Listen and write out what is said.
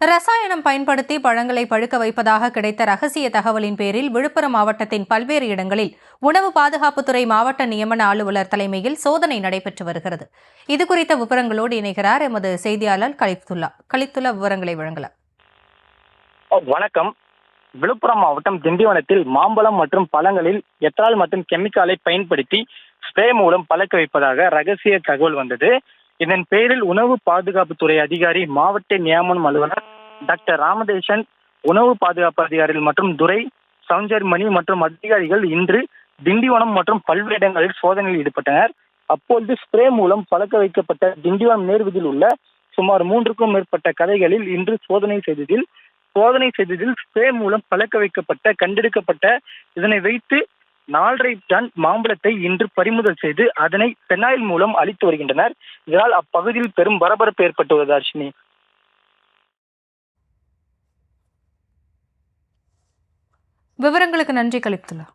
ரசாயனம் பயன்படுத்தி பழங்களை பழுக்க வைப்பதாக கிடைத்த ரகசிய தகவலின் பேரில் விழுப்புரம் மாவட்டத்தின் பல்வேறு இடங்களில் உணவு பாதுகாப்புத்துறை மாவட்ட நியமன அலுவலர் தலைமையில் சோதனை நடைபெற்று வருகிறது. இதுகுறித்த விவரங்களோடு இணைகிறார் எமது செய்தியாளர் கலித்துல்லா. விவரங்களை வழங்கலாம். வணக்கம். விழுப்புரம் மாவட்டம் திண்டிவனத்தில் மாம்பழம் மற்றும் பழங்களில் எத்தனால் மற்றும் கெமிக்கலை பயன்படுத்தி ஸ்ப்ரே மூலம் பழக்க வைப்பதாக ரகசிய தகவல் வந்தது. இதன் பேரில் உணவு பாதுகாப்புத்துறை அதிகாரி, மாவட்ட நியமன அலுவலர் டாக்டர் ராமதேசன், உணவு பாதுகாப்பு அதிகாரிகள் மற்றும் துரை சௌஞ்சர்மணி மற்றும் அதிகாரிகள் இன்று திண்டிவனம் மற்றும் பல்வேறு இடங்களில் சோதனையில் ஈடுபட்டனர். அப்பொழுது ஸ்ப்ரே மூலம் பழக்க வைக்கப்பட்ட திண்டிவனம் நேர்வதில் உள்ள சுமார் 3க்கும் மேற்பட்ட கடைகளில் இன்று சோதனை செய்ததில் ஸ்ப்ரே மூலம் பழக்க வைக்கப்பட்ட கண்டெடுக்கப்பட்ட இதனை வைத்து 4.5 டன் மாம்பழத்தை இன்று பறிமுதல் செய்து அதனை பெனாயில் மூலம் அளித்து வருகின்றனர். இதனால் அப்பகுதியில் பெரும் பரபரப்பு ஏற்பட்டுள்ளது. அர்ஷினி, விவரங்களுக்கு நன்றி கலித்துல்லா.